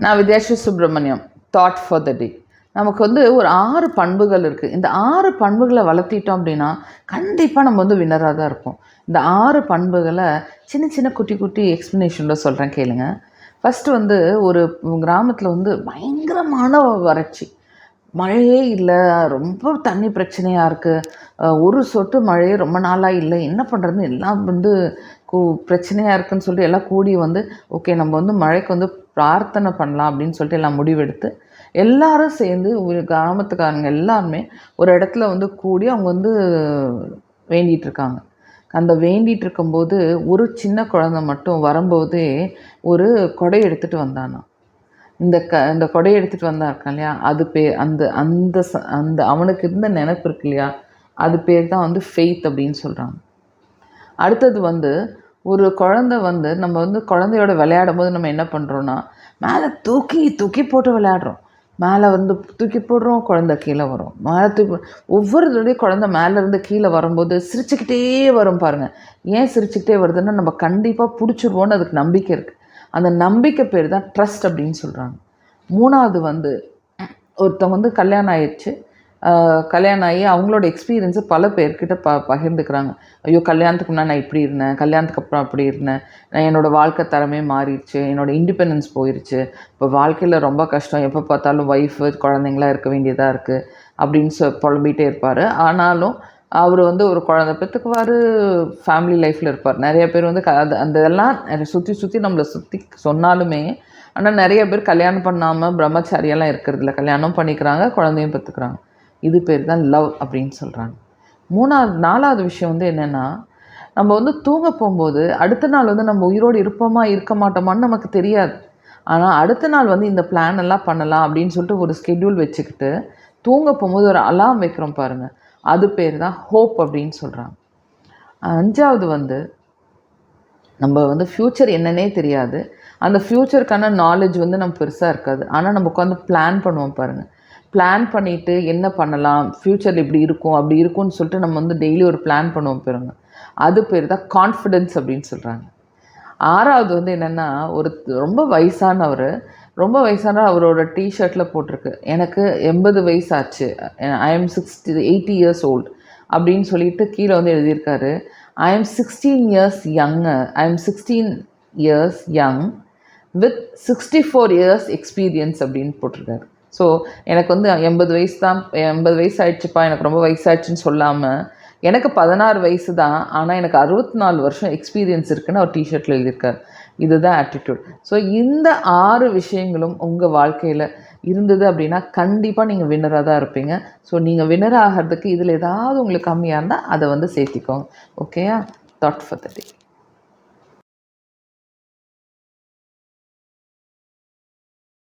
நான் Vidyashree Subramaniam. Thought for the day. நமக்கு ஒரு 6 பண்புகள் இருக்குது. இந்த 6 பண்புகளை வளர்த்திட்டோம் அப்படின்னா கண்டிப்பாக நம்ம வின்னராக தான் இருப்போம். இந்த 6 பண்புகளை சின்ன சின்ன குட்டி குட்டி எக்ஸ்ப்ளனேஷனில் சொல்கிறேன் கேளுங்க. ஃபஸ்ட்டு ஒரு கிராமத்தில் பயங்கரமான வறட்சி. மழையே இல்லை, ரொம்ப தண்ணி பிரச்சனையாக இருக்குது. ஒரு சொட்டு மழையே ரொம்ப நாளாக இல்லை, என்ன பண்ணுறதுன்னு எல்லாம் பிரச்சனையாக இருக்குதுன்னு சொல்லிட்டு எல்லாம் கூடி ஓகே நம்ம மழைக்கு பிரார்த்தனை பண்ணலாம் அப்படின்னு சொல்லிட்டு எல்லாம் முடிவெடுத்து எல்லாரும் சேர்ந்து ஒரு கிராமத்துக்காரங்க எல்லாருமே ஒரு இடத்துல கூடி அவங்க வேண்டிகிட்டு இருக்காங்க. அந்த வேண்டிகிட்டு இருக்கும்போது ஒரு சின்ன குழந்தை மட்டும் வரும்போதே ஒரு கொடை எடுத்துகிட்டு வந்தானா. இந்த கொடையை எடுத்துகிட்டு வந்தா இருக்கான் இல்லையா, அது அந்த அந்த அந்த அவனுக்கு இருந்த நினைப்பு இருக்கு இல்லையா, அது பேர் தான் ஃபெய்த் அப்படின்னு சொல்கிறாங்க. அடுத்தது ஒரு குழந்தை நம்ம குழந்தையோட விளையாடும் போது நம்ம என்ன பண்ணுறோன்னா, மேலே தூக்கி தூக்கி போட்டு விளையாடுறோம். மேலே தூக்கி போடுறோம், குழந்தை கீழே வரும். மேலே தூக்கி ஒவ்வொரு தடவையும் குழந்தை மேலேருந்து கீழே வரும்போது சிரிச்சுக்கிட்டே வரும் பாருங்கள். ஏன் சிரிச்சுக்கிட்டே வருதுன்னா நம்ம கண்டிப்பாக பிடிச்சிருவோன்னு அதுக்கு நம்பிக்கை இருக்குது. அந்த நம்பிக்கை பேர் தான் ட்ரஸ்ட் அப்படின்னு சொல்கிறாங்க. மூணாவது ஒருத்தவங்க கல்யாணம் ஆயிடுச்சு. கல்யாணம் ஆகி அவங்களோட எக்ஸ்பீரியன்ஸை பல பேர்கிட்ட பகிர்ந்துக்கிறாங்க. ஐயோ, கல்யாணத்துக்கு முன்னாடி நான் இப்படி இருந்தேன், கல்யாணத்துக்கு அப்புறம் அப்படி இருந்தேன், நான் என்னோடய வாழ்க்கை தரமே மாறிடுச்சு, என்னோடய இண்டிபெண்டன்ஸ் போயிடுச்சு, இப்போ வாழ்க்கையில் ரொம்ப கஷ்டம், எப்போ பார்த்தாலும் ஒய்ஃபு குழந்தைங்களாம் இருக்க வேண்டியதாக இருக்குது அப்படின்னு புலம்பிகிட்டே இருப்பார். ஆனாலும் அவர் ஒரு குழந்தை பெற்றுக்குவார், ஃபேமிலி லைஃப்பில் இருப்பார். நிறைய பேர் அந்த இதெல்லாம் சுற்றி நம்மளை சுற்றி சொன்னாலுமே, ஆனால் நிறைய பேர் கல்யாணம் பண்ணாமல் பிரம்மச்சாரியெல்லாம் இருக்கிறதில்ல, கல்யாணம் பண்ணிக்கிறாங்க, குழந்தையும் பெற்றுக்கிறாங்க. இது பேர் தான் லவ் அப்படின்னு சொல்கிறாங்க. நாலாவது விஷயம் என்னென்னா, நம்ம தூங்க போகும்போது அடுத்த நாள் நம்ம உயிரோடு இருப்போமா இருக்க மாட்டோமான்னு நமக்கு தெரியாது. ஆனால் அடுத்த நாள் இந்த பிளான் எல்லாம் பண்ணலாம் அப்படின்னு சொல்லிட்டு ஒரு ஸ்கெட்யூல் வச்சுக்கிட்டு தூங்க போகும்போது ஒரு அலார்ம் வைக்கிறோம் பாருங்கள், அது பேர் தான் ஹோப் அப்படின்னு சொல்கிறாங்க. அஞ்சாவது நம்ம ஃப்யூச்சர் என்னன்னே தெரியாது. அந்த ஃப்யூச்சருக்கான நாலேஜ் நம்ம பெருசாக இருக்காது. ஆனால் நம்ம உட்காந்து பிளான் பண்ணுவோம் பாருங்கள். பிளான் பண்ணிவிட்டு என்ன பண்ணலாம், ஃப்யூச்சரில் இப்படி இருக்கும் அப்படி இருக்கும்னு சொல்லிட்டு நம்ம டெய்லி ஒரு பிளான் பண்ணுவோம் பாருங்க, அது பேர் தான் கான்ஃபிடென்ஸ் அப்படின்னு சொல்கிறாங்க. ஆறாவது என்னென்னா, ரொம்ப வயசானவர் அவரோட டிஷர்ட்டில் போட்டிருக்கு, எனக்கு 80 வயசாச்சு, ஐ எம் 80 இயர்ஸ் ஓல்டு அப்படின்னு சொல்லிட்டு கீழே எழுதியிருக்காரு. I am 16 years younger, I am 16 years young with 64 years experience அப்படின்னு போட்டிருக்காரு. ஸோ எனக்கு 80 வயசு தான், 80 வயசு ஆயிடுச்சுப்பா, எனக்கு ரொம்ப வயசாகிடுச்சின்னு சொல்லாமல் எனக்கு 16 வயசு தான், ஆனால் எனக்கு 64 வருஷம் எக்ஸ்பீரியன்ஸ் இருக்குன்னு அவர் டிஷர்ட்டில் எழுதியிருக்கார். இதுதான் ஆட்டிடியூட். ஸோ இந்த 6 விஷயங்களும் உங்கள் வாழ்க்கையில் இருந்தது அப்படின்னா கண்டிப்பாக நீங்கள் வின்னராக தான் இருப்பீங்க. ஸோ நீங்கள் வின்னர் ஆகிறதுக்கு இதில் ஏதாவது உங்களுக்கு கம்மியாக இருந்தால் அதை சேர்த்திக்கோங்க. ஓகேயா? Thought for the day.